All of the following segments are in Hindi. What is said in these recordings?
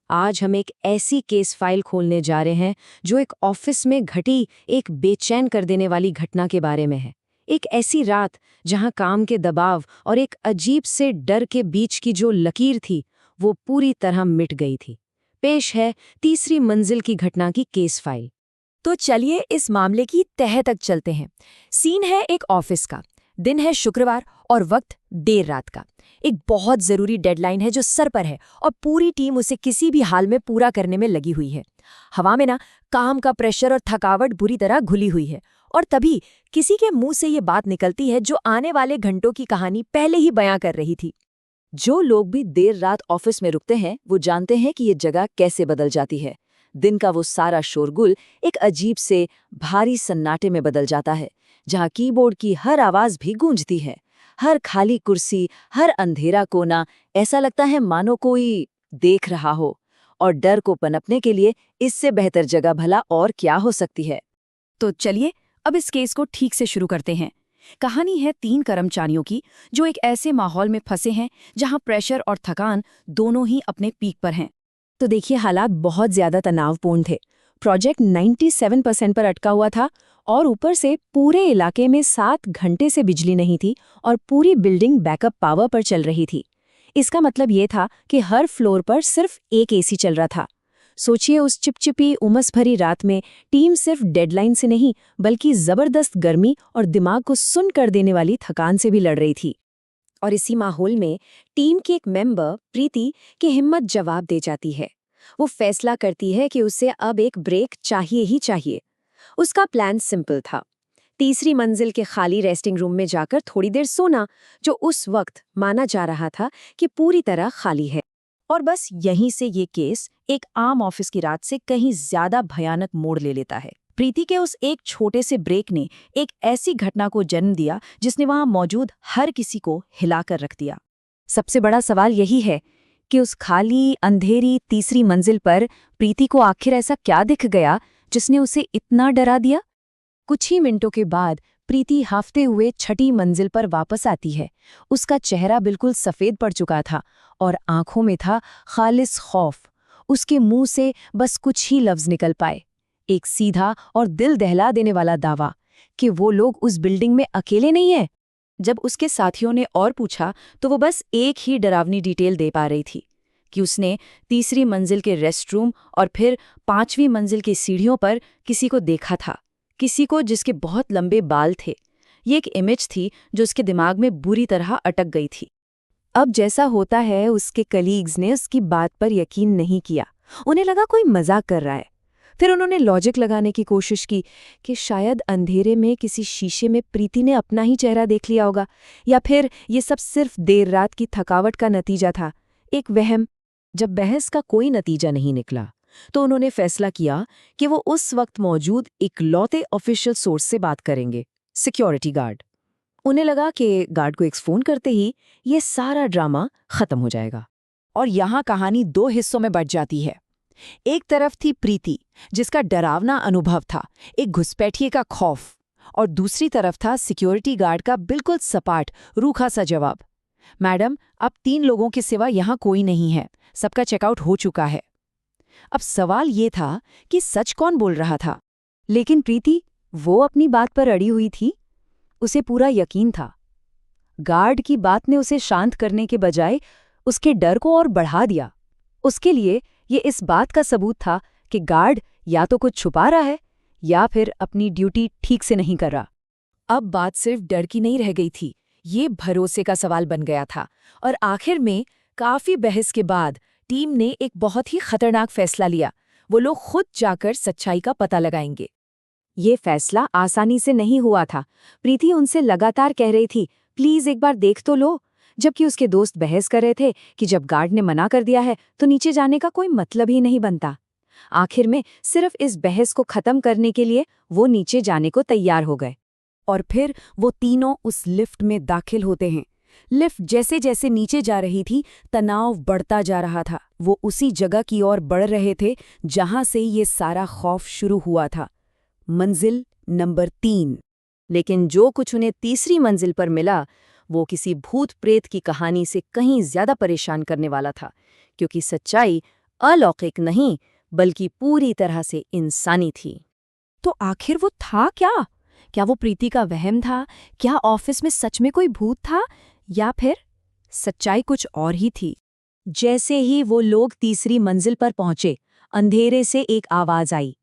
आज हम एक ऐसी केस फाइल खोलने जा रहे हैं जो एक ऑफिस में घटी एक बेचैन कर देने वाली घटना के बारे में है। एक ऐसी रात जहां काम के दबाव और एक अजीब से डर के बीच की जो लकीर थी वो पूरी तरह मिट गई थी। पेश है तीसरी मंजिल की घटना की केस फाइल। तो चलिए इस मामले की तह तक चलते हैं। सीन है एक ऑफिस का। दिन है शुक्रवार और वक्त देर रात का। एक बहुत जरूरी डेडलाइन है जो सर पर है और पूरी टीम उसे किसी भी हाल में पूरा करने में लगी हुई है। हवा में ना काम का प्रेशर और थकावट बुरी तरह घुली हुई है। और तभी किसी के मुंह से ये बात निकलती है जो आने वाले घंटों की कहानी पहले ही बयां कर रही थी। जो लोग भी देर रात ऑफिस में रुकते हैं वो जानते हैं कि ये जगह कैसे बदल जाती है। दिन का वो सारा शोरगुल एक अजीब से भारी सन्नाटे में बदल जाता है, जहाँ कीबोर्ड की हर आवाज भी गूंजती है। हर खाली कुर्सी, हर अंधेरा कोना, ऐसा लगता है मानो कोई देख रहा हो। और डर को पनपने के लिए इससे बेहतर जगह भला और क्या हो सकती है। तो चलिए अब इस केस को ठीक से शुरू करते हैं। कहानी है 3 कर्मचारियों की जो एक ऐसे माहौल में फंसे हैं जहां प्रेशर और थकान दोनों ही अपने पीक पर हैं। तो देखिए, हालात बहुत ज्यादा तनावपूर्ण थे। प्रोजेक्ट 97% पर अटका हुआ था और ऊपर से पूरे इलाके में 7 घंटे से बिजली नहीं थी और पूरी बिल्डिंग बैकअप पावर पर चल रही थी। इसका मतलब ये था कि हर फ्लोर पर सिर्फ एक एसी चल रहा था। सोचिए, उस चिपचिपी उमस भरी रात में टीम सिर्फ डेडलाइन से नहीं बल्कि जबरदस्त गर्मी और दिमाग को सुन्न कर देने वाली थकान से भी लड़ रही थी। और इसी माहौल में टीम की एक मेंबर प्रीति की हिम्मत जवाब दे जाती है। वो फैसला करती है कि उसे अब एक ब्रेक चाहिए ही चाहिए। उसका प्लान सिंपल था, तीसरी मंजिल के खाली रेस्टिंग रूम में जाकर थोड़ी देर सोना, जो उस वक्त माना जा रहा था कि पूरी तरह खाली है। और बस यहीं से ये केस एक आम ऑफिस की रात से कहीं ज्यादा भयानक मोड़ ले लेता है। प्रीति के उस एक छोटे से ब्रेक ने एक ऐसी घटना को जन्म दिया जिसने वहां मौजूद हर किसी को हिलाकर रख दिया। सबसे बड़ा सवाल यही है कि उस खाली अंधेरी तीसरी मंजिल पर प्रीति को आखिर ऐसा क्या दिख गया जिसने उसे इतना डरा दिया। कुछ ही मिनटों के बाद प्रीति हाफते हुए छठी मंजिल पर वापस आती है। उसका चेहरा बिल्कुल सफेद पड़ चुका था और आंखों में था खालिस खौफ। उसके मुंह से बस कुछ ही लफ्ज निकल पाए, एक सीधा और दिल दहला देने वाला दावा कि वो लोग उस बिल्डिंग में अकेले नहीं हैं। जब उसके साथियों ने और पूछा तो वो बस एक ही डरावनी डिटेल दे पा रही थी कि उसने तीसरी मंजिल के रेस्टरूम और फिर 5वीं मंजिल की सीढ़ियों पर किसी को देखा था, किसी को जिसके बहुत लंबे बाल थे। ये एक इमेज थी जो उसके दिमाग में बुरी तरह अटक गई थी। अब जैसा होता है, उसके कलीग्स ने उसकी बात पर यकीन नहीं किया। उन्हें लगा कोई मजाक कर रहा है। फिर उन्होंने लॉजिक लगाने की कोशिश की कि शायद अंधेरे में किसी शीशे में प्रीति ने अपना ही चेहरा देख लिया होगा, या फिर ये सब सिर्फ देर रात की थकावट का नतीजा था, एक वहम। जब बहस का कोई नतीजा नहीं निकला तो उन्होंने फैसला किया कि वो उस वक्त मौजूद इकलौते ऑफिशियल सोर्स से बात करेंगे, सिक्योरिटी गार्ड। उन्हें लगा कि गार्ड को एक फोन करते ही ये सारा ड्रामा खत्म हो जाएगा। और यहाँ कहानी 2 हिस्सों में बंट जाती है। एक तरफ थी प्रीति जिसका डरावना अनुभव था, एक घुसपैठिए का खौफ, और दूसरी तरफ था सिक्योरिटी गार्ड का बिल्कुल सपाट रूखा सा जवाब, मैडम अब 3 लोगों के सिवा यहाँ कोई नहीं है, सबका चेकआउट हो चुका है। अब सवाल ये था कि सच कौन बोल रहा था। लेकिन प्रीति, वो अपनी बात पर अड़ी हुई थी। उसे पूरा यकीन था। गार्ड की बात ने उसे शांत करने के बजाय उसके डर को और बढ़ा दिया। उसके लिए ये इस बात का सबूत था कि गार्ड या तो कुछ छुपा रहा है या फिर अपनी ड्यूटी ठीक से नहीं कर रहा। अब बात सिर्फ डर की नहीं रह गई थी, ये भरोसे का सवाल बन गया था। और आखिर में काफी बहस के बाद टीम ने एक बहुत ही खतरनाक फैसला लिया। वो लोग खुद जाकर सच्चाई का पता लगाएंगे। ये फैसला आसानी से नहीं हुआ था। प्रीति उनसे लगातार कह रही थी, प्लीज एक बार देख तो लो, जबकि उसके दोस्त बहस कर रहे थे कि जब गार्ड ने मना कर दिया है तो नीचे जाने का कोई मतलब ही नहीं बनता। आखिर में सिर्फ इस बहस को खत्म करने के लिए वो नीचे जाने को तैयार हो गए। और फिर वो तीनों उस लिफ्ट में दाखिल होते हैं। लिफ्ट जैसे जैसे नीचे जा रही थी, तनाव बढ़ता जा रहा था। वो उसी जगह की ओर बढ़ रहे थे जहां से ये सारा खौफ शुरू हुआ था, मंजिल नंबर 3। लेकिन जो कुछ उन्हें तीसरी मंजिल पर मिला वो किसी भूत प्रेत की कहानी से कहीं ज्यादा परेशान करने वाला था, क्योंकि सच्चाई अलौकिक नहीं, बल्कि पूरी तरह से इंसानी थी। तो आखिर वो था क्या? क्या वो प्रीति का वहम था? क्या ऑफिस में सच में कोई भूत था? या फिर सच्चाई कुछ और ही थी? जैसे ही वो लोग तीसरी मंजिल पर पहुंचे, अंधेरे से एक आवाज आई।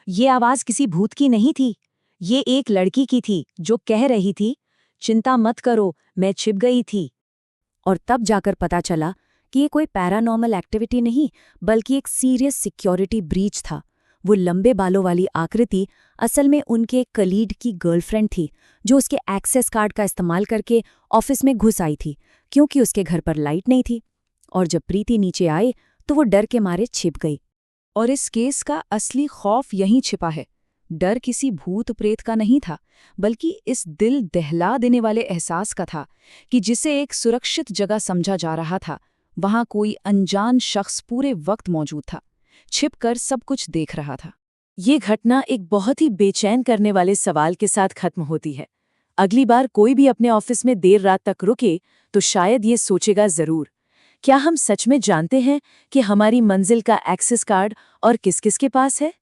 ये आवाज किसी भूत की नहीं थी, ये एक लड़की की थी जो कह रही थी, चिंता मत करो, मैं छिप गई थी। और तब जाकर पता चला कि ये कोई पैरानॉर्मल एक्टिविटी नहीं, बल्कि एक सीरियस सिक्योरिटी ब्रीच था। वो लंबे बालों वाली आकृति असल में उनके कलीग की गर्लफ्रेंड थी, जो उसके एक्सेस कार्ड का इस्तेमाल करके ऑफिस में घुस आई थी, क्योंकि उसके घर पर लाइट नहीं थी। और जब प्रीति नीचे आई तो वो डर के मारे छिप गई। और इस केस का असली खौफ यहीं छिपा है। डर किसी भूत प्रेत का नहीं था, बल्कि इस दिल दहला देने वाले एहसास का था कि जिसे एक सुरक्षित जगह समझा जा रहा था, वहां कोई अनजान शख्स पूरे वक्त मौजूद था, छिपकर सब कुछ देख रहा था। ये घटना एक बहुत ही बेचैन करने वाले सवाल के साथ खत्म होती है। अगली बार कोई भी अपने ऑफिस में देर रात तक रुके तो शायद ये सोचेगा जरूर, क्या हम सच में जानते हैं कि हमारी मंजिल का एक्सेस कार्ड और किस किस के पास है?